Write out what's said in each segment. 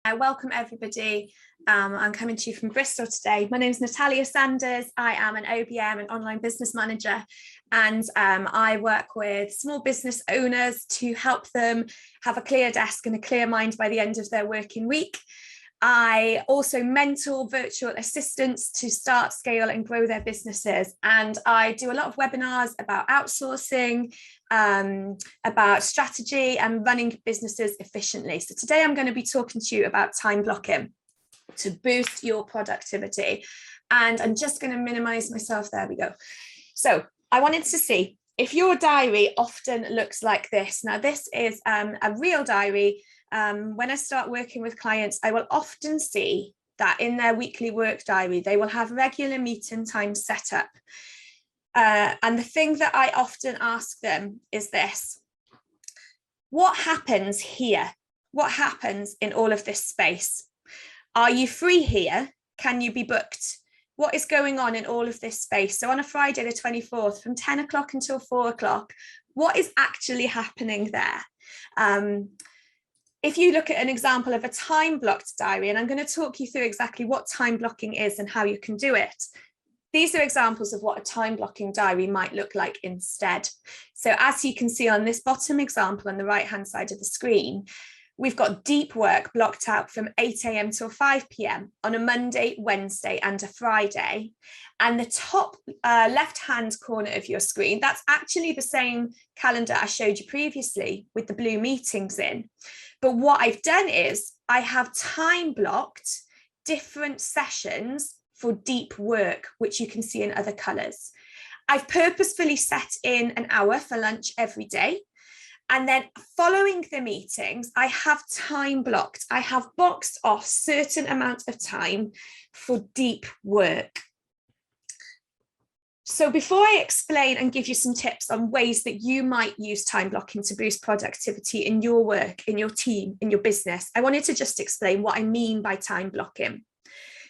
I welcome everybody. I'm coming to you from Bristol today. My name is Natalia Sanders. I am an OBM, an online business manager, and I work with small business owners to help them have a clear desk and a clear mind by the end of their working week. I also mentor virtual assistants to start, scale and grow their businesses. And I do a lot of webinars about outsourcing, about strategy and running businesses efficiently. So today I'm going to be talking to you about time blocking to boost your productivity. And I'm just going to minimize myself. There we go. So I wanted to see if your diary often looks like this. Now, this is a real diary. When I start working with clients, I will often see that in their weekly work diary, they will have regular meeting times set up. And the thing that I often ask them is this: what happens here? What happens in all of this space? Are you free here? Can you be booked? What is going on in all of this space? So on a Friday, the 24th, from 10 o'clock until 4 o'clock, what is actually happening there? If you look at an example of a time blocked diary, and I'm going to talk you through exactly what time blocking is and how you can do it. These are examples of what a time blocking diary might look like instead. So as you can see on this bottom example on the right hand side of the screen, we've got deep work blocked out from 8 a.m. till 5 p.m. on a Monday, Wednesday and a Friday. And the top left-hand corner of your screen, that's actually the same calendar I showed you previously with the blue meetings in. But what I've done is I have time blocked different sessions for deep work, which you can see in other colours. I've purposefully set in an hour for lunch every day. And then following the meetings, I have time blocked. I have boxed off certain amounts of time for deep work. So before I explain and give you some tips on ways that you might use time blocking to boost productivity in your work, in your team, in your business, I wanted to just explain what I mean by time blocking.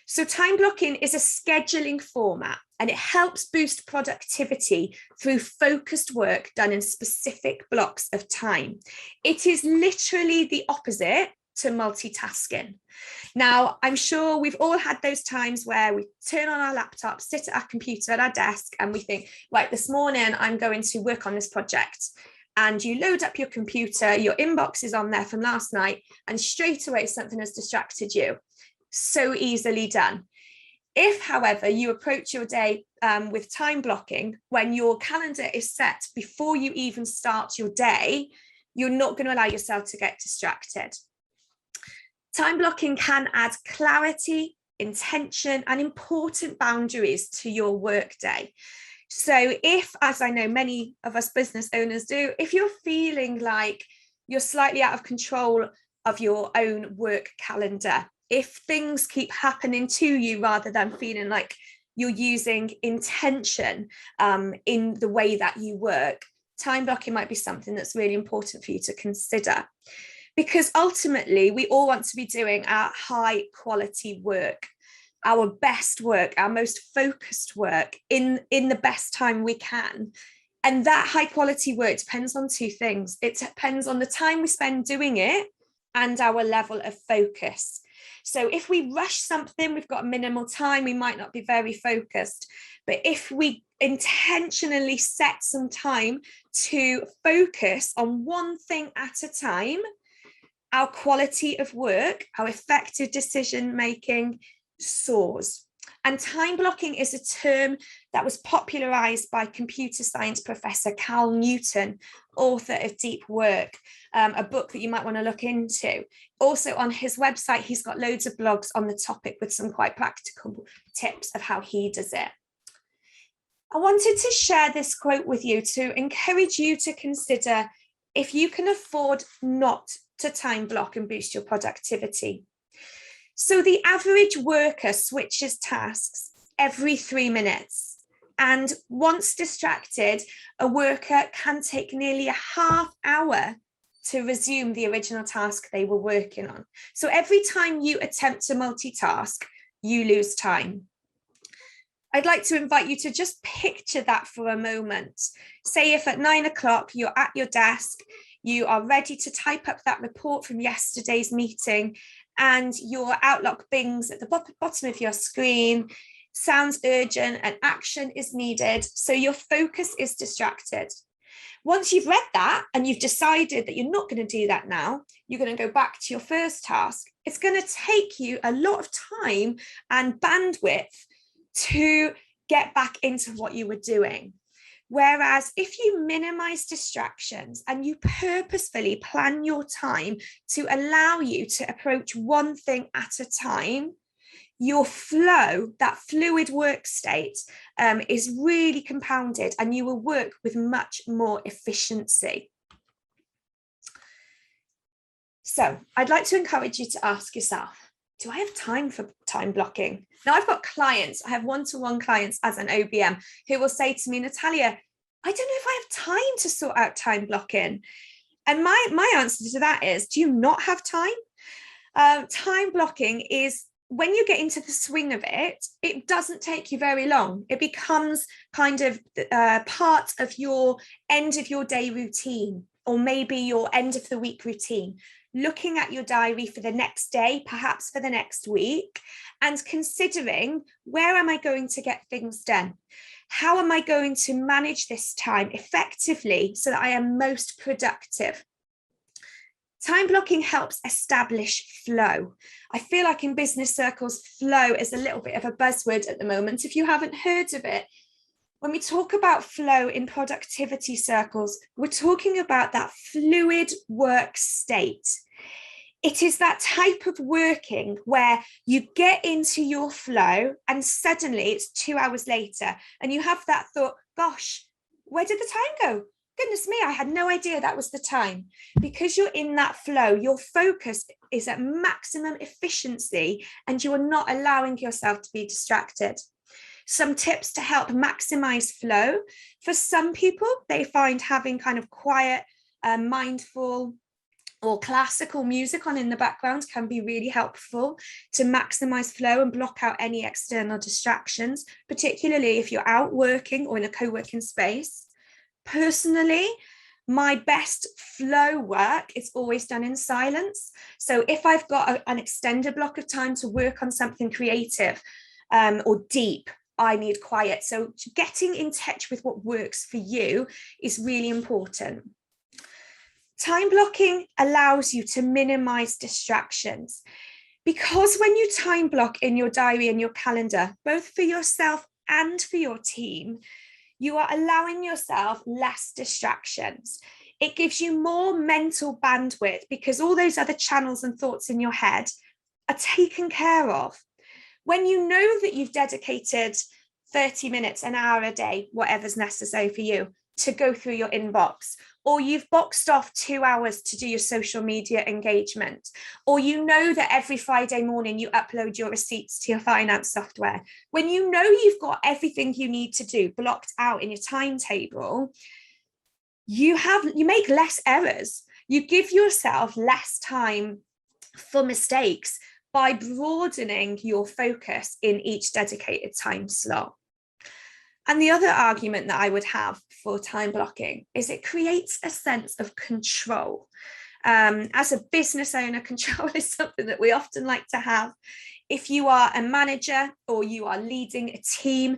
So time blocking is a scheduling format, and it helps boost productivity through focused work done in specific blocks of time. It is literally the opposite to multitasking. Now, I'm sure we've all had those times where we turn on our laptop, sit at our computer at our desk, and we think, right, this morning I'm going to work on this project. And you load up your computer, your inbox is on there from last night, and straight away something has distracted you. So easily done. If, however, you approach your day with time blocking, when your calendar is set before you even start your day, you're not going to allow yourself to get distracted. Time blocking can add clarity, intention, and important boundaries to your workday. So if, as I know many of us business owners do, if you're feeling like you're slightly out of control of your own work calendar, if things keep happening to you rather than feeling like you're using intention in the way that you work, time blocking might be something that's really important for you to consider. Because ultimately, we all want to be doing our high quality work, our best work, our most focused work in the best time we can. And that high quality work depends on two things. It depends on the time we spend doing it and our level of focus. So if we rush something, we've got minimal time, we might not be very focused. But if we intentionally set some time to focus on one thing at a time, our quality of work, our effective decision making soars. And time blocking is a term that was popularized by computer science professor Cal Newton, author of Deep Work, a book that you might want to look into. Also on his website, he's got loads of blogs on the topic with some quite practical tips of how he does it. I wanted to share this quote with you to encourage you to consider if you can afford not to time block and boost your productivity. So the average worker switches tasks every 3 minutes. And once distracted, a worker can take nearly a half hour to resume the original task they were working on. So every time you attempt to multitask, you lose time. I'd like to invite you to just picture that for a moment. Say if at 9 o'clock you're at your desk, you are ready to type up that report from yesterday's meeting, and your Outlook bings at the bottom of your screen, sounds urgent and action is needed, so your focus is distracted. Once you've read that and you've decided that you're not going to do that now, you're going to go back to your first task. It's going to take you a lot of time and bandwidth to get back into what you were doing. Whereas if you minimize distractions and you purposefully plan your time to allow you to approach one thing at a time, your flow, that fluid work state, is really compounded and you will work with much more efficiency. So I'd like to encourage you to ask yourself, do I have time for time blocking? Now I've got clients, I have one-to-one clients as an OBM who will say to me, Natalia, I don't know if I have time to sort out time blocking. And my answer to that is, do you not have time? Time blocking is, when you get into the swing of it, it doesn't take you very long. It becomes kind of part of your end of your day routine, or maybe your end of the week routine. Looking at your diary for the next day, perhaps for the next week, and considering, where am I going to get things done? How am I going to manage this time effectively so that I am most productive? Time blocking helps establish flow. I feel like in business circles, flow is a little bit of a buzzword at the moment. If you haven't heard of it, when we talk about flow in productivity circles, we're talking about that fluid work state. It is that type of working where you get into your flow and suddenly it's 2 hours later and you have that thought, gosh, where did the time go? Goodness me, I had no idea that was the time. Because you're in that flow, your focus is at maximum efficiency and you are not allowing yourself to be distracted. Some tips to help maximize flow. For some people, they find having kind of quiet, mindful, or classical music on in the background can be really helpful to maximize flow and block out any external distractions, particularly if you're out working or in a co-working space. Personally, my best flow work is always done in silence. So if I've got an extended block of time to work on something creative or deep, I need quiet. So getting in touch with what works for you is really important. Time blocking allows you to minimize distractions, because when you time block in your diary and your calendar, both for yourself and for your team, you are allowing yourself less distractions. It gives you more mental bandwidth because all those other channels and thoughts in your head are taken care of. When you know that you've dedicated 30 minutes, an hour a day, whatever's necessary for you, to go through your inbox, or you've boxed off 2 hours to do your social media engagement, or you know that every Friday morning you upload your receipts to your finance software, when you know you've got everything you need to do blocked out in your timetable, you make less errors. You give yourself less time for mistakes by broadening your focus in each dedicated time slot. And the other argument that I would have for time blocking is it creates a sense of control. As a business owner, control is something that we often like to have. If you are a manager or you are leading a team,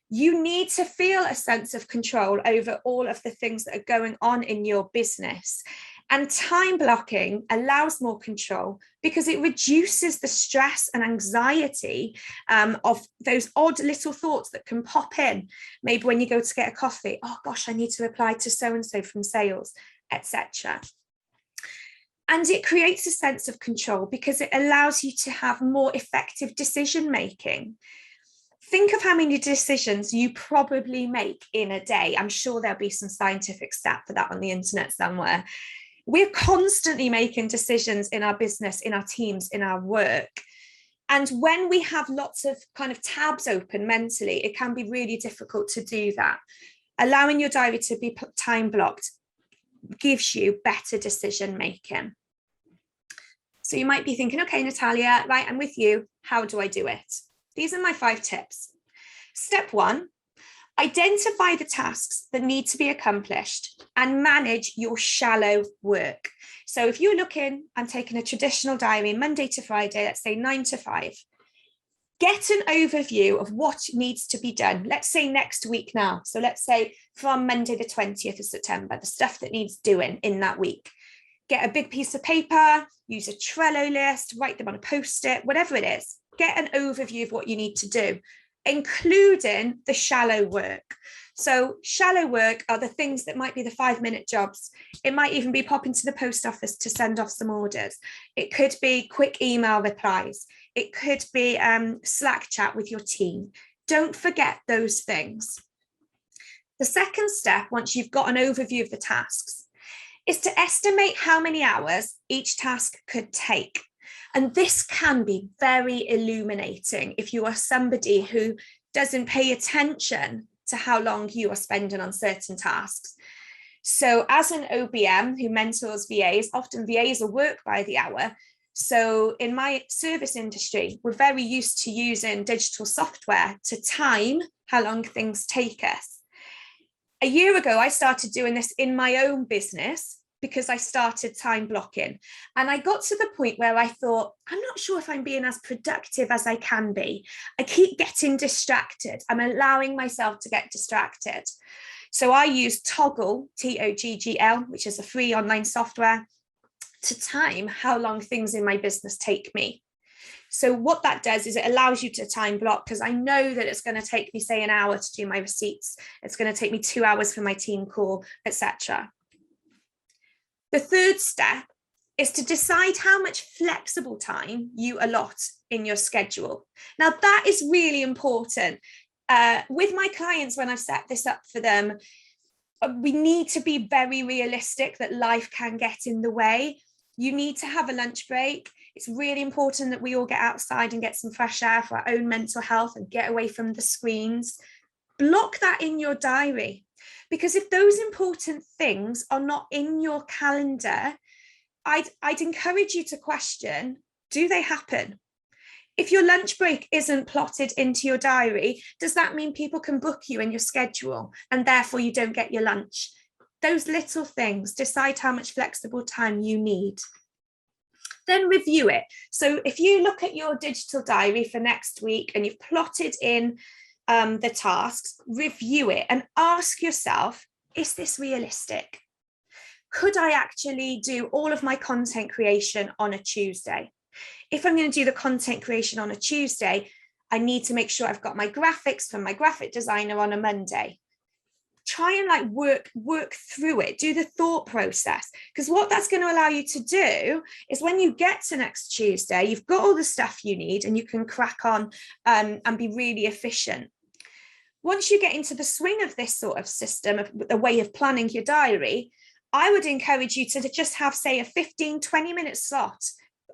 you need to feel a sense of control over all of the things that are going on in your business. And time blocking allows more control because it reduces the stress and anxiety of those odd little thoughts that can pop in. Maybe when you go to get a coffee, oh gosh, I need to reply to so-and-so from sales, etc. And it creates a sense of control because it allows you to have more effective decision making. Think of how many decisions you probably make in a day. I'm sure there'll be some scientific stat for that on the internet somewhere. We're constantly making decisions in our business, in our teams, in our work. And when we have lots of kind of tabs open mentally, it can be really difficult to do that. Allowing your diary to be time blocked gives you better decision making. So you might be thinking, okay, Natalia, right, I'm with you. How do I do it? These are my 5 tips. Step 1, Identify the tasks that need to be accomplished and manage your shallow work. So if you're looking and taking a traditional diary, Monday to Friday, let's say 9 to 5, get an overview of what needs to be done. Let's say next week now. So let's say from Monday, the 20th of September, the stuff that needs doing in that week. Get a big piece of paper, use a Trello list, write them on a Post-it, whatever it is. Get an overview of what you need to do, including the shallow work. So shallow work are the things that might be the 5-minute jobs. It might even be popping to the post office to send off some orders. It could be quick email replies. It could be Slack chat with your team. Don't forget those things. The second step, once you've got an overview of the tasks, is to estimate how many hours each task could take. And this can be very illuminating if you are somebody who doesn't pay attention to how long you are spending on certain tasks. So as an OBM who mentors VAs, often VAs will work by the hour. So in my service industry, we're very used to using digital software to time how long things take us. A year ago, I started doing this in my own business because I started time blocking. And I got to the point where I thought, I'm not sure if I'm being as productive as I can be. I keep getting distracted. I'm allowing myself to get distracted. So I use Toggl, Toggl, which is a free online software, to time how long things in my business take me. So what that does is it allows you to time block, because I know that it's going to take me, say, an hour to do my receipts. It's going to take me 2 hours for my team call, etc. The third step is to decide how much flexible time you allot in your schedule. Now, that is really important. With my clients, when I've set this up for them, we need to be very realistic that life can get in the way. You need to have a lunch break. It's really important that we all get outside and get some fresh air for our own mental health and get away from the screens. Block that in your diary, because if those important things are not in your calendar, I'd encourage you to question, do they happen? If your lunch break isn't plotted into your diary, does that mean people can book you in your schedule and therefore you don't get your lunch? Those little things, decide how much flexible time you need. Then review it. So if you look at your digital diary for next week and you've plotted in the tasks, review it and ask yourself, is this realistic? Could I actually do all of my content creation on a Tuesday? If I'm going to do the content creation on a Tuesday, I need to make sure I've got my graphics from my graphic designer on a Monday. Try and work through it, do the thought process, because what that's going to allow you to do is when you get to next Tuesday, you've got all the stuff you need and you can crack on and be really efficient. Once you get into the swing of this sort of system, of the way of planning your diary, I would encourage you to just have, say, a 15-20 minute slot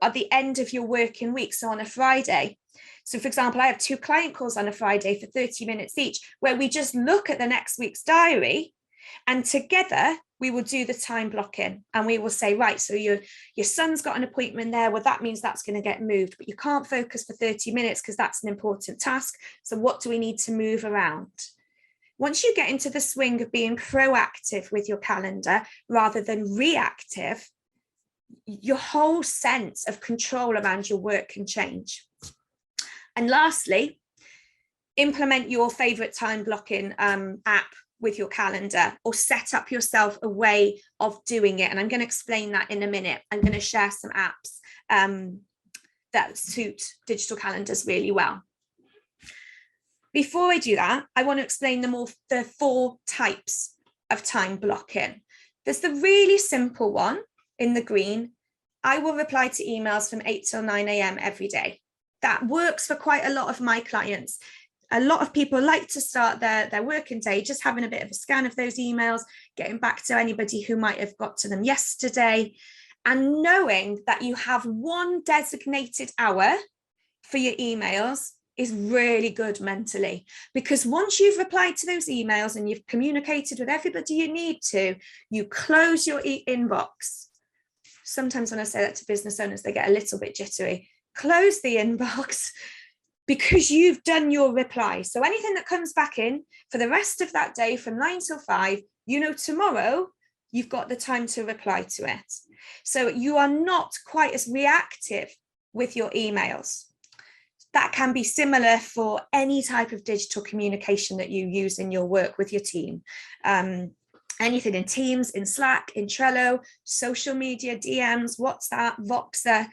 at the end of your working week, so on a Friday. So for example, I have 2 client calls on a Friday for 30 minutes each, where we just look at the next week's diary and together we will do the time blocking and we will say, right, so your son's got an appointment there. Well, that means that's going to get moved, but you can't focus for 30 minutes because that's an important task. So what do we need to move around? Once you get into the swing of being proactive with your calendar rather than reactive, your whole sense of control around your work can change. And lastly, implement your favorite time blocking app with your calendar, or set up yourself a way of doing it. And I'm going to explain that in a minute. I'm going to share some apps that suit digital calendars really well. Before I do that, I want to explain the 4 types of time blocking. There's the really simple one in the green. I will reply to emails from 8 till 9 a.m. every day. That works for quite a lot of my clients. A lot of people like to start their working day just having a bit of a scan of those emails, getting back to anybody who might have got to them yesterday, and knowing that you have one designated hour for your emails is really good mentally, because once you've replied to those emails and you've communicated with everybody you need to, you close your inbox. Sometimes when I say that to business owners, they get a little bit jittery. Close the inbox, because you've done your reply. So anything that comes back in for the rest of that day from 9 till 5, you know, tomorrow you've got the time to reply to it. So you are not quite as reactive with your emails. That can be similar for any type of digital communication that you use in your work with your team. Anything in Teams, in Slack, in Trello, social media, DMs, WhatsApp, Voxer.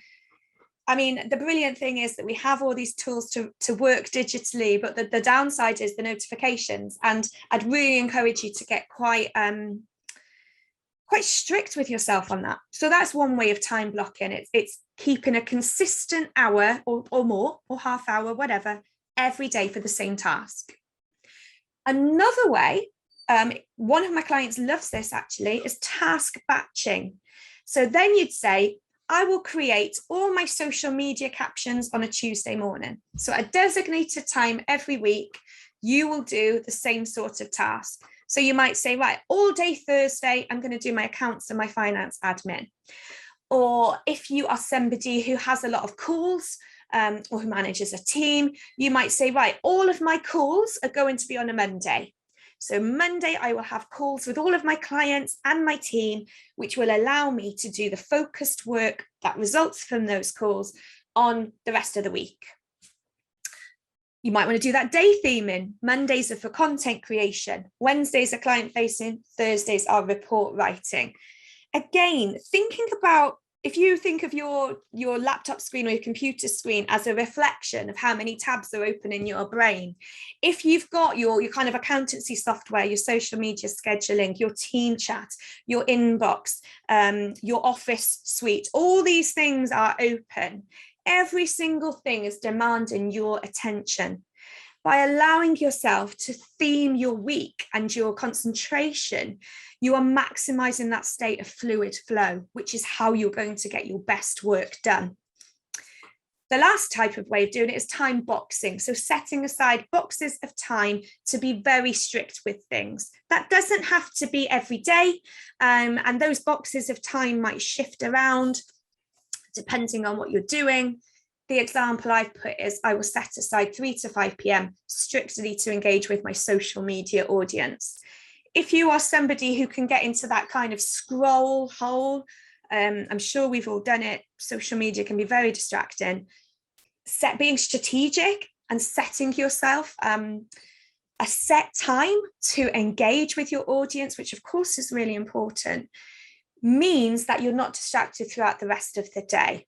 I mean, the brilliant thing is that we have all these tools to work digitally, but the downside is the notifications. And I'd really encourage you to get quite strict with yourself on that. So that's one way of time blocking. It's keeping a consistent hour or more, or half hour, whatever, every day for the same task. Another way, one of my clients loves this actually, is task batching. So then you'd say, I will create all my social media captions on a Tuesday morning. So at a designated time every week, you will do the same sort of task. So you might say, right, all day Thursday, I'm going to do my accounts and my finance admin. Or if you are somebody who has a lot of calls or who manages a team, you might say, right, all of my calls are going to be on a Monday. So Monday, I will have calls with all of my clients and my team, which will allow me to do the focused work that results from those calls on the rest of the week. You might want to do that day theming. Mondays are for content creation. Wednesdays are client facing. Thursdays are report writing. Again, thinking about, if you think of your laptop screen or your computer screen as a reflection of how many tabs are open in your brain, if you've got your kind of accountancy software, your social media scheduling, your team chat, your inbox, your office suite, all these things are open. Every single thing is demanding your attention. By allowing yourself to theme your week and your concentration, you are maximizing that state of fluid flow, which is how you're going to get your best work done. The last type of way of doing it is time boxing. So setting aside boxes of time to be very strict with things. That doesn't have to be every day. And those boxes of time might shift around depending on what you're doing. The example I've put is I will set aside 3 to 5 p.m. strictly to engage with my social media audience. If you are somebody who can get into that kind of scroll hole, I'm sure we've all done it. Social media can be very distracting. Being strategic and setting yourself a set time to engage with your audience, which of course is really important, means that you're not distracted throughout the rest of the day.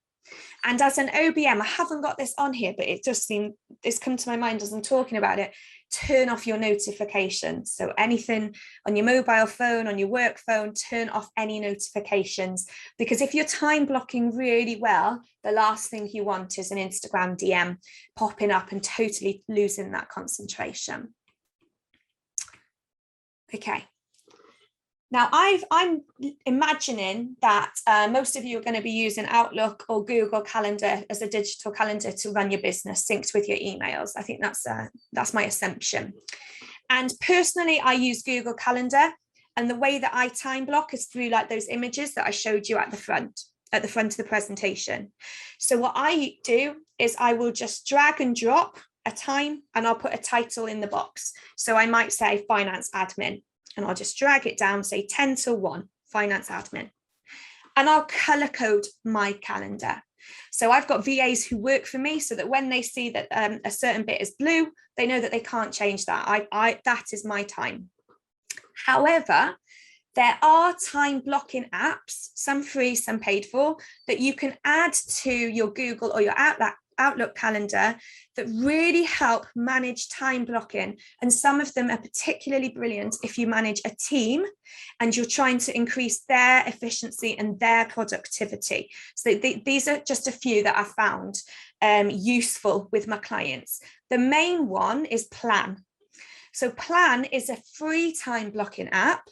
And as an OBM, I haven't got this on here, but it just seemed, it's come to my mind as I'm talking about it, turn off your notifications. So anything on your mobile phone, on your work phone, turn off any notifications. Because if you're time blocking really well, the last thing you want is an Instagram DM popping up and totally losing that concentration. Okay. Now, I'm imagining that most of you are going to be using Outlook or Google Calendar as a digital calendar to run your business, synced with your emails. I think that's my assumption. And personally, I use Google Calendar, and the way that I time block is through like those images that I showed you at the front of the presentation. So what I do is I will just drag and drop a time, and I'll put a title in the box. So I might say finance admin. And I'll just drag it down, say 10 till 1, finance admin. And I'll color code my calendar. So I've got VAs who work for me so that when they see that a certain bit is blue, they know that they can't change that. That is my time. However, there are time blocking apps, some free, some paid for, that you can add to your Google or your Outlook calendar that really help manage time blocking. And some of them are particularly brilliant if you manage a team and you're trying to increase their efficiency and their productivity. So these are just a few that I found useful with my clients. The main one is Plan. So Plan is a free time blocking app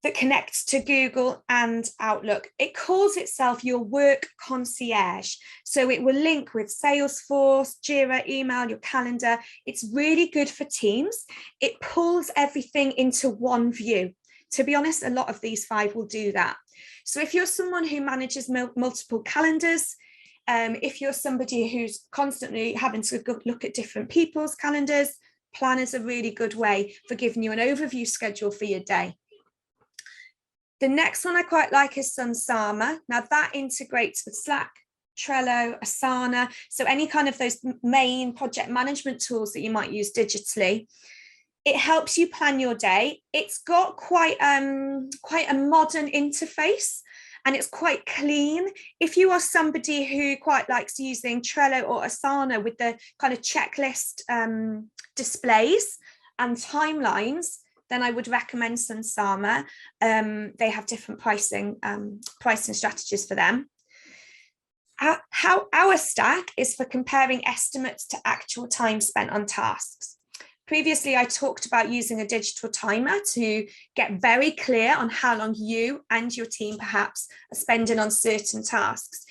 that connects to Google and Outlook. It calls itself your work concierge. So it will link with Salesforce, Jira, email, your calendar. It's really good for teams. It pulls everything into one view. To be honest, a lot of these 5 will do that. So if you're someone who manages multiple calendars, If you're somebody who's constantly having to look at different people's calendars, Planner's a really good way for giving you an overview schedule for your day. The next one I quite like is Sunsama. Now that integrates with Slack, Trello, Asana, so any kind of those main project management tools that you might use digitally. It helps you plan your day. It's got quite a modern interface, and it's quite clean. If you are somebody who quite likes using Trello or Asana with the kind of checklist displays and timelines, then I would recommend Sunsama. They have different pricing strategies for them. How our stack is for comparing estimates to actual time spent on tasks. Previously, I talked about using a digital timer to get very clear on how long you and your team perhaps are spending on certain tasks.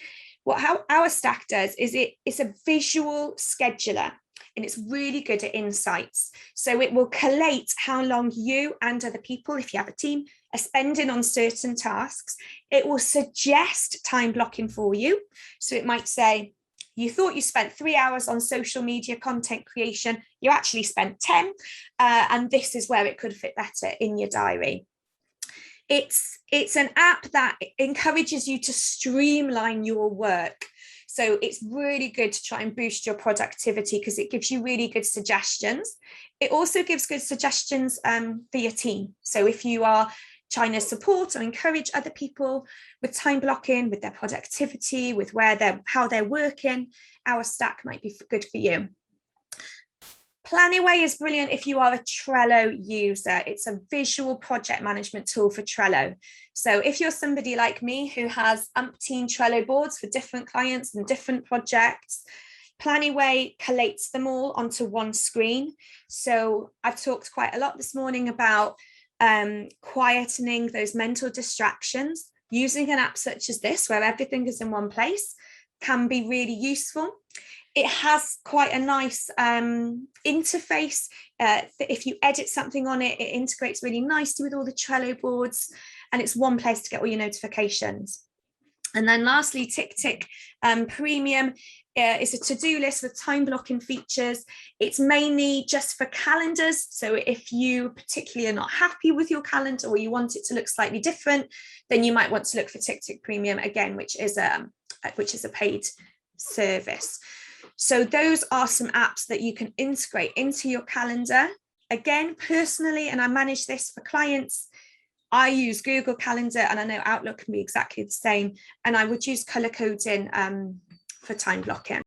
How our stack does is it's a visual scheduler, and it's really good at insights. So it will collate how long you and other people, if you have a team, are spending on certain tasks. It will suggest time blocking for you. So it might say, you thought you spent 3 hours on social media content creation, you actually spent 10, and this is where it could fit better in your diary. It's an app that encourages you to streamline your work. So it's really good to try and boost your productivity because it gives you really good suggestions. It also gives good suggestions for your team. So if you are trying to support or encourage other people with time blocking, with their productivity, with how they're working, our stack might be good for you. Planyway is brilliant if you are a Trello user. It's a visual project management tool for Trello. So if you're somebody like me who has umpteen Trello boards for different clients and different projects, Planyway collates them all onto one screen. So I've talked quite a lot this morning about quietening those mental distractions. Using an app such as this, where everything is in one place, can be really useful. It has quite a nice interface. If you edit something on it, it integrates really nicely with all the Trello boards, and it's one place to get all your notifications. And then lastly, TickTick Premium is a to-do list with time blocking features. It's mainly just for calendars. So if you particularly are not happy with your calendar or you want it to look slightly different, then you might want to look for TickTick Premium again, which is a paid service. So those are some apps that you can integrate into your calendar. Again, personally, and I manage this for clients, I use Google Calendar, and I know Outlook can be exactly the same, and I would use color coding for time blocking.